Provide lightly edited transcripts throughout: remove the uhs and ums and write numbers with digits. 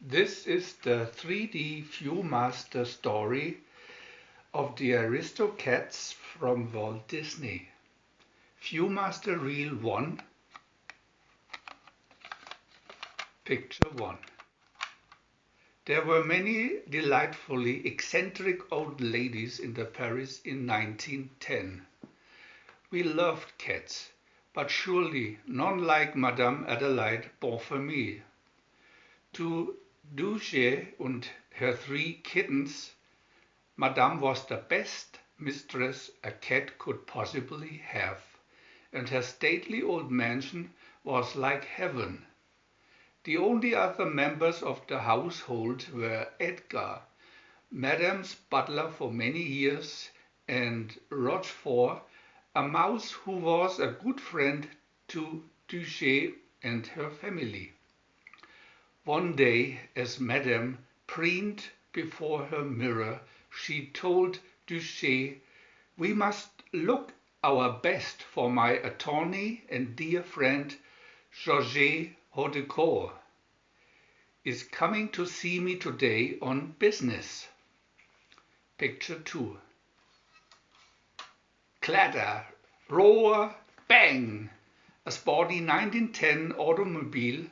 This is the 3D Viewmaster story of the Aristocats from Walt Disney. Viewmaster Reel 1, Picture 1. There were many delightfully eccentric old ladies in the Paris in 1910. We loved cats, but surely none like Madame Adelaide Bonfamille. To Duchess and her 3 kittens, Madame was the best mistress a cat could possibly have, and her stately old mansion was like heaven. The only other members of the household were Edgar, Madame's butler for many years, and Rochefort, a mouse who was a good friend to Duchess and her family. One day, as Madame preened before her mirror, she told Duchess, "We must look our best, for my attorney and dear friend Georges Haudecourt is coming to see me today on business." Picture 2. Clatter, roar, bang! A sporty 1910 automobile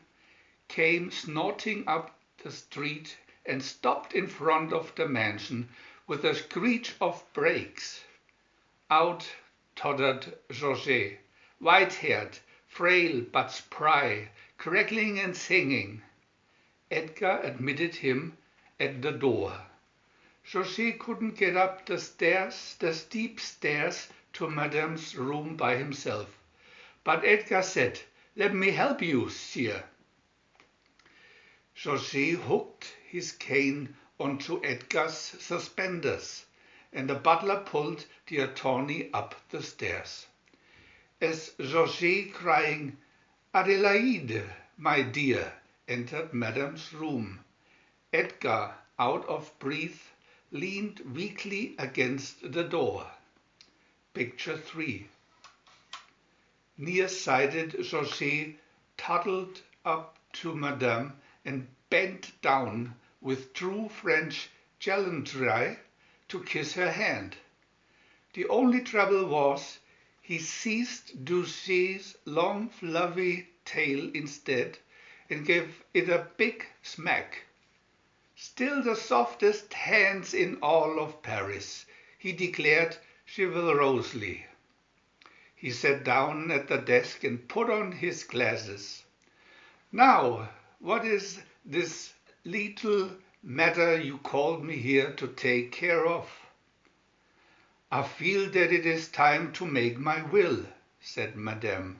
came snorting up the street and stopped in front of the mansion with a screech of brakes. Out tottered Georges, white-haired, frail but spry, crackling and singing. Edgar admitted him at the door. Georges couldn't get up the steep stairs to Madame's room by himself, but Edgar said, "Let me help you, sire." Georges hooked his cane onto Edgar's suspenders, and the butler pulled the attorney up the stairs. As Georges, crying, "Adelaide, my dear," entered Madame's room, Edgar, out of breath, leaned weakly against the door. Picture 3. Nearsighted Georges toddled up to Madame and bent down with true French gallantry to kiss her hand. The only trouble was he seized Duchess's long fluffy tail instead and gave it a big smack. "Still the softest hands in all of Paris," he declared chivalrously. He sat down at the desk and put on his glasses. "Now, what is this little matter you called me here to take care of?" "I feel that it is time to make my will," said Madame.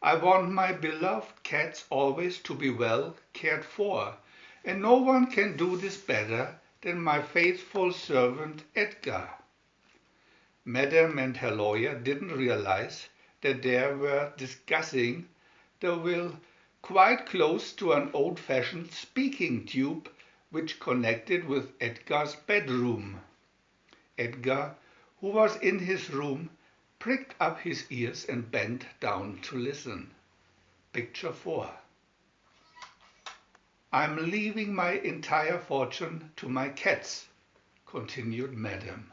"I want my beloved cats always to be well cared for, and no one can do this better than my faithful servant Edgar." Madame and her lawyer didn't realize that they were discussing the will quite close to an old-fashioned speaking tube which connected with Edgar's bedroom. Edgar, who was in his room, pricked up his ears and bent down to listen. Picture 4. "I'm leaving my entire fortune to my cats," continued Madame.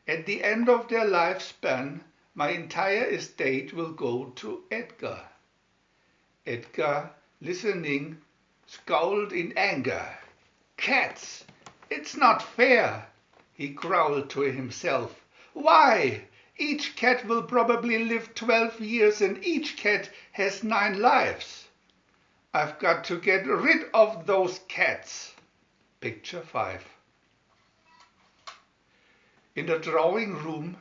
"At the end of their lifespan, my entire estate will go to Edgar." Edgar, listening, scowled in anger. "Cats! It's not fair," he growled to himself. "Why? Each cat will probably live 12 years and each cat has 9 lives. I've got to get rid of those cats." Picture 5. In the drawing room,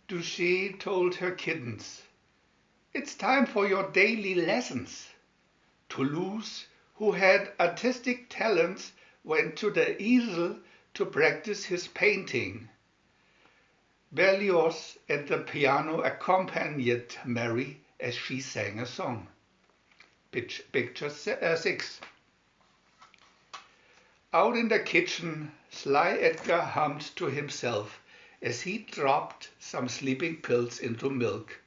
Duchess told her kittens, "It's time for your daily lessons." Toulouse, who had artistic talents, went to the easel to practice his painting. Berlioz at the piano accompanied Mary as she sang a song. Picture 6. Out in the kitchen, sly Edgar hummed to himself as he dropped some sleeping pills into milk,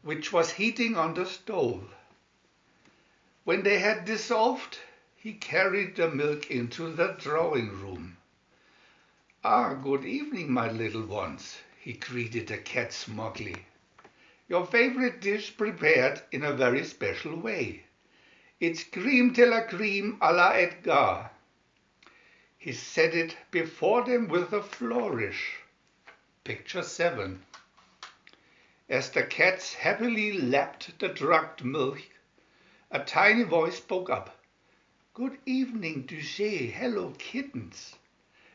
which was heating on the stove. When they had dissolved, He carried the milk into the drawing room. "Ah, good evening, my little ones," he greeted the cats smugly. "Your favorite dish prepared in a very special way. It's crème de la crème à la Edgar." He set it before them with a flourish. Picture 7. As the cats happily lapped the drugged milk, a tiny voice spoke up. "Good evening, Duchess. Hello, kittens."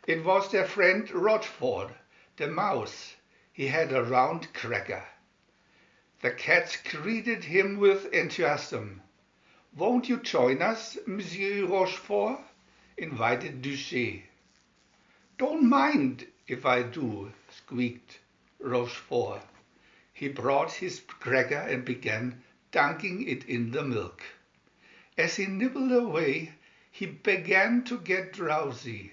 It was their friend Rochford, the mouse. He had a round cracker. The cats greeted him with enthusiasm. "Won't you join us, Monsieur Rochefort?" invited Duchess. "Don't mind if I do," squeaked Rochefort. He brought his cracker and began dunking it in the milk. As he nibbled away, he began to get drowsy.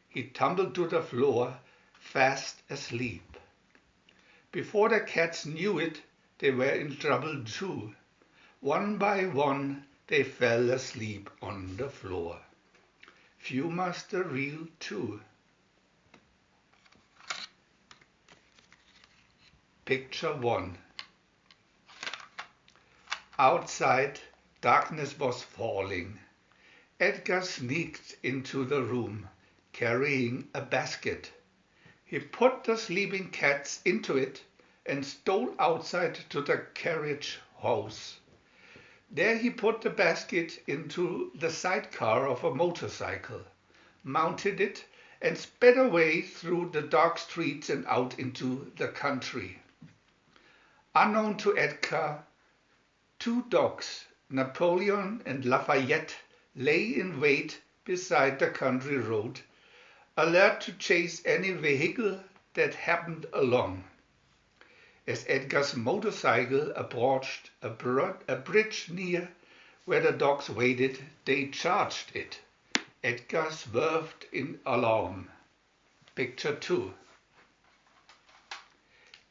He tumbled to the floor, fast asleep. Before the cats knew it, they were in trouble too. One by one, they fell asleep on the floor. Few must the real too. Picture 1. Outside, darkness was falling. Edgar sneaked into the room, carrying a basket. He put the sleeping cats into it and stole outside to the carriage house. There he put the basket into the sidecar of a motorcycle, mounted it, and sped away through the dark streets and out into the country. Unknown to Edgar, 2 dogs, Napoleon and Lafayette, lay in wait beside the country road, alert to chase any vehicle that happened along. As Edgar's motorcycle approached a bridge near where the dogs waited, they charged it. Edgar swerved in alarm. Picture 2.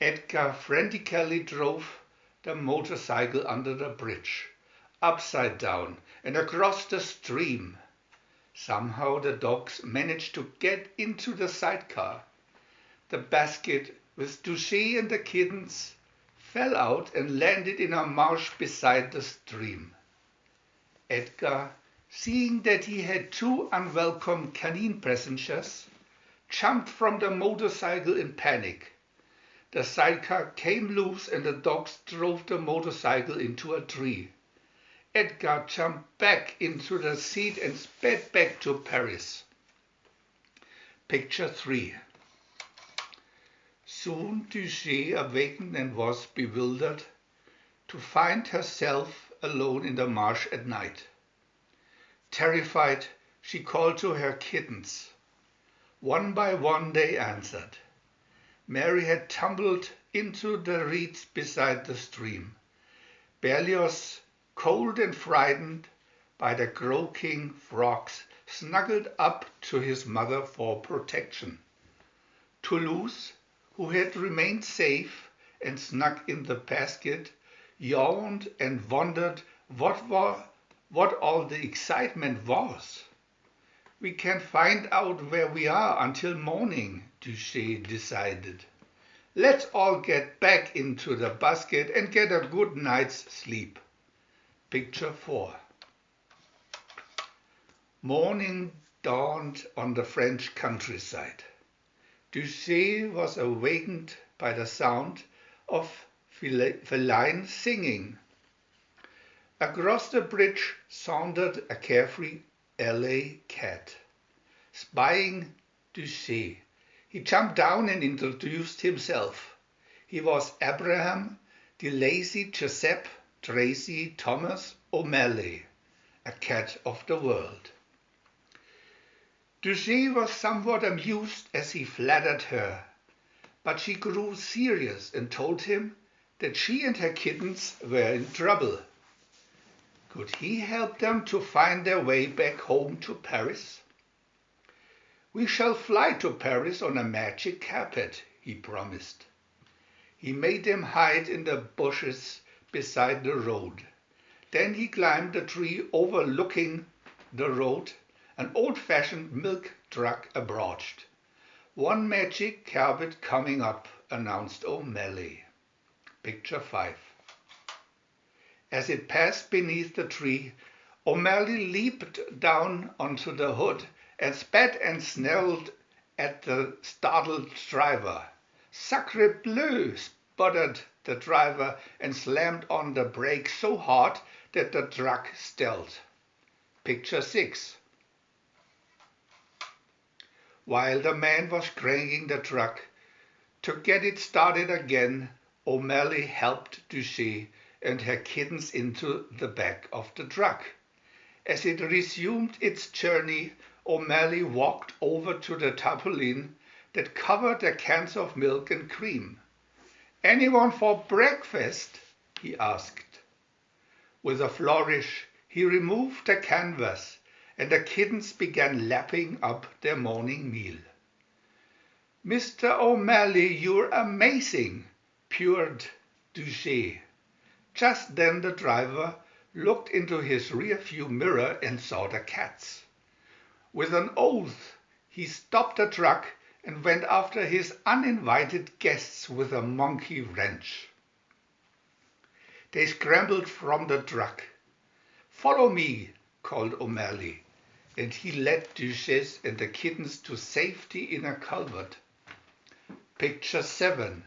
Edgar frantically drove the motorcycle under the bridge, upside down and across the stream. Somehow the dogs managed to get into the sidecar. The basket with Duchess and the kittens fell out and landed in a marsh beside the stream. Edgar, seeing that he had 2 unwelcome canine passengers, jumped from the motorcycle in panic. The sidecar came loose and the dogs drove the motorcycle into a tree. Edgar jumped back into the seat and sped back to Paris. Picture 3. Soon Duchess awakened and was bewildered to find herself alone in the marsh at night. Terrified, she called to her kittens. One by one they answered. Mary had tumbled into the reeds beside the stream. Berlioz, cold and frightened by the croaking frogs, snuggled up to his mother for protection. Toulouse, who had remained safe and snug in the basket, yawned and wondered what all the excitement was. "We can't find out where we are until morning," Duchess decided. "Let's all get back into the basket and get a good night's sleep." Picture 4. Morning dawned on the French countryside. Duchess was awakened by the sound of feline singing. Across the bridge sauntered a carefree LA cat. Spying Duchess, he jumped down and introduced himself. He was Abraham de Lacy Giuseppe Tracy Thomas O'Malley, a cat of the world. Duchess was somewhat amused as he flattered her, but she grew serious and told him that she and her kittens were in trouble. Could he help them to find their way back home to Paris? "We shall fly to Paris on a magic carpet," he promised. He made them hide in the bushes beside the road. Then he climbed a tree overlooking the road, an old-fashioned milk truck approached. "One magic carpet coming up," announced O'Malley. Picture 5. As it passed beneath the tree, O'Malley leaped down onto the hood and spat and snarled at the startled driver. "Sacre bleu!" sputtered the driver and slammed on the brake so hard that the truck stalled. Picture 6. While the man was cranking the truck to get it started again, O'Malley helped Duchess and her kittens into the back of the truck. As it resumed its journey, O'Malley walked over to the tarpaulin that covered the cans of milk and cream. "Anyone for breakfast?" he asked. With a flourish, he removed the canvas, and the kittens began lapping up their morning meal. "Mr. O'Malley, you're amazing," purred Duchess. Just then the driver looked into his rear-view mirror and saw the cats. With an oath, he stopped the truck and went after his uninvited guests with a monkey wrench. They scrambled from the truck. "Follow me," called O'Malley, and he led Duchess and the kittens to safety in a culvert. Picture 7.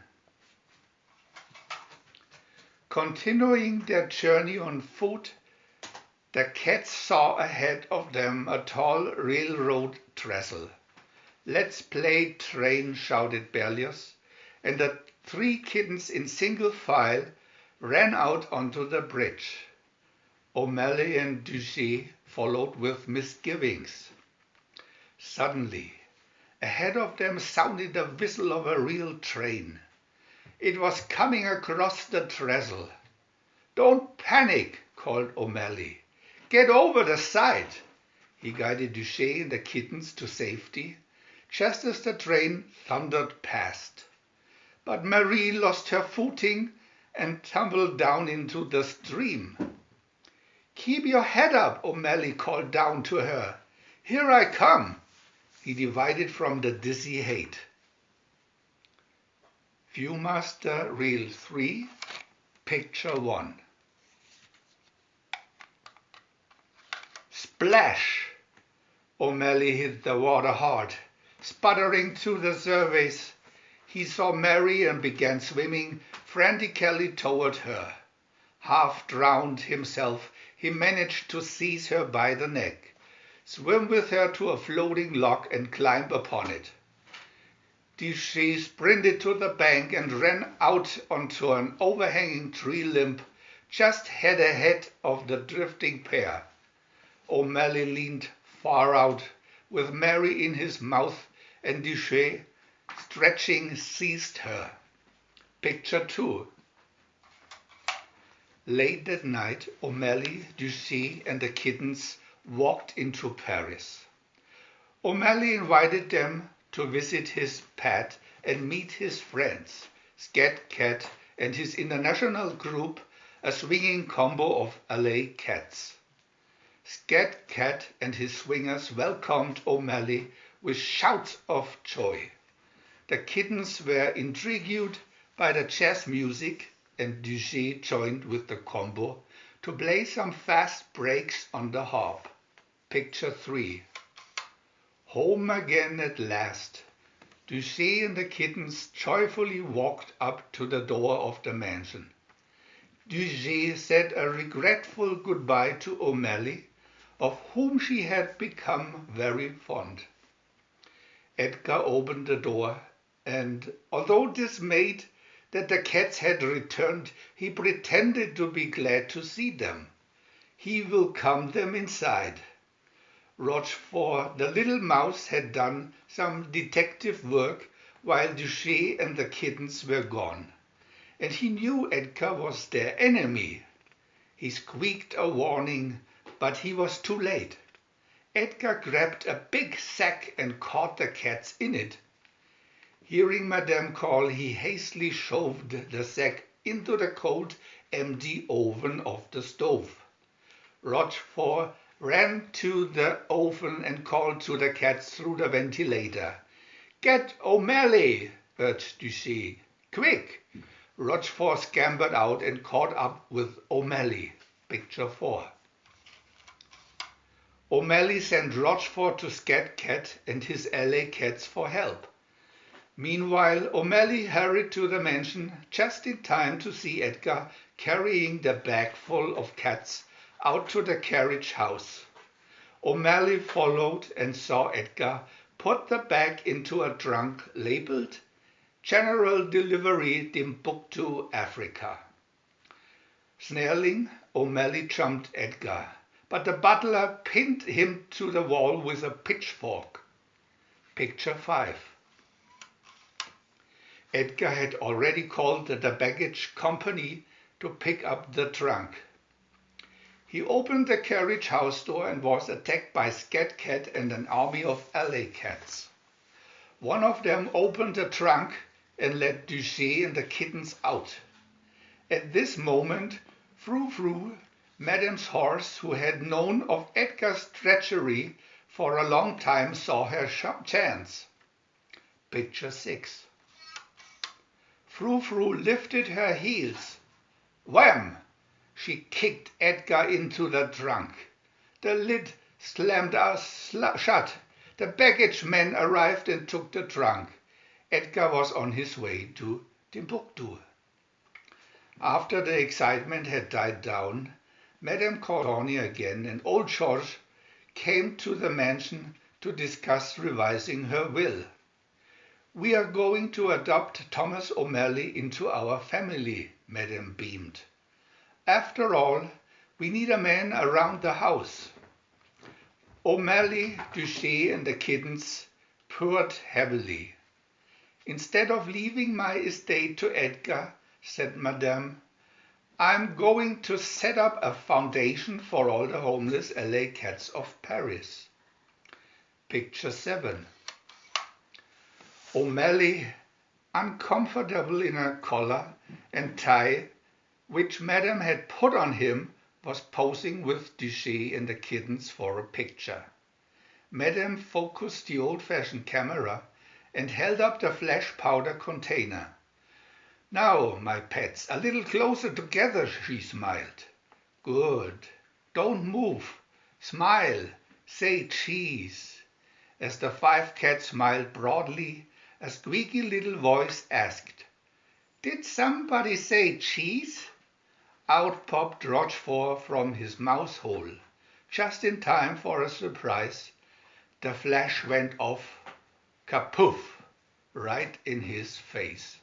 Continuing their journey on foot, the cats saw ahead of them a tall railroad trestle. "Let's play train," shouted Berlioz, and the 3 kittens in single file ran out onto the bridge. O'Malley and Duchess followed with misgivings. Suddenly, ahead of them sounded the whistle of a real train. It was coming across the trestle. "Don't panic," called O'Malley. "Get over the side." He guided Duchess and the kittens to safety, just as the train thundered past. But Marie lost her footing and tumbled down into the stream. "Keep your head up," O'Malley called down to her. "Here I come." He divided from the dizzy height. Viewmaster Reel 3, Picture 1. Splash! O'Malley hit the water hard. Sputtering to the surface, he saw Mary and began swimming frantically toward her. Half drowned himself, he managed to seize her by the neck, swim with her to a floating log and climb upon it. She sprinted to the bank and ran out onto an overhanging tree limb just head ahead of the drifting pair. O'Malley leaned far out with Mary in his mouth, and Duchess, stretching, seized her. Picture 2. Late that night, O'Malley, Duchess, and the kittens walked into Paris. O'Malley invited them to visit his pet and meet his friends, Scat Cat and his international group, a swinging combo of LA cats. Scat Cat and his swingers welcomed O'Malley with shouts of joy. The kittens were intrigued by the jazz music, and Duchess joined with the combo to play some fast breaks on the harp. Picture 3. Home again at last. Duchess and the kittens joyfully walked up to the door of the mansion. Duchess said a regretful goodbye to O'Malley, of whom she had become very fond. Edgar opened the door, and although dismayed that the cats had returned, he pretended to be glad to see them. He welcomed them inside. Rochefort, the little mouse, had done some detective work while Duchess and the kittens were gone, and he knew Edgar was their enemy. He squeaked a warning, but he was too late. Edgar grabbed a big sack and caught the cats in it. Hearing Madame call, he hastily shoved the sack into the cold, empty oven of the stove. Rochefort ran to the oven and called to the cats through the ventilator. "Get O'Malley," urged Duchess. "Quick!" Rochfort scampered out and caught up with O'Malley. Picture 4. O'Malley sent Rochfort to Scat Cat and his ally cats for help. Meanwhile, O'Malley hurried to the mansion just in time to see Edgar carrying the bag full of cats out to the carriage house. O'Malley followed and saw Edgar put the bag into a trunk labeled "General Delivery, Timbuktu, Africa." Snarling, O'Malley jumped Edgar, but the butler pinned him to the wall with a pitchfork. Picture 5. Edgar had already called the baggage company to pick up the trunk. He opened the carriage house door and was attacked by Scat Cat and an army of alley cats. One of them opened the trunk and let Duchess and the kittens out. At this moment, Frou Frou, Madame's horse, who had known of Edgar's treachery for a long time, saw her chance. Picture 6. Frou Frou lifted her heels. Wham! She kicked Edgar into the trunk. The lid slammed shut. The baggage men arrived and took the trunk. Edgar was on his way to Timbuktu. After the excitement had died down, Madame called Tawny again, and old George came to the mansion to discuss revising her will. "We are going to adopt Thomas O'Malley into our family," Madame beamed. "After all, we need a man around the house." O'Malley, Duchess and the kittens purred heavily. "Instead of leaving my estate to Edgar," said Madame, "I'm going to set up a foundation for all the homeless LA cats of Paris." Picture 7. O'Malley, uncomfortable in a collar and tie which Madame had put on him, was posing with Duchess and the kittens for a picture. Madame focused the old-fashioned camera and held up the flash powder container. "Now, my pets, a little closer together," she smiled. "Good. Don't move. Smile. Say cheese." As the 5 cats smiled broadly, a squeaky little voice asked, "Did somebody say cheese?" Out popped Rochfort from his mouse hole, just in time for a surprise. The flash went off, kapoof, right in his face.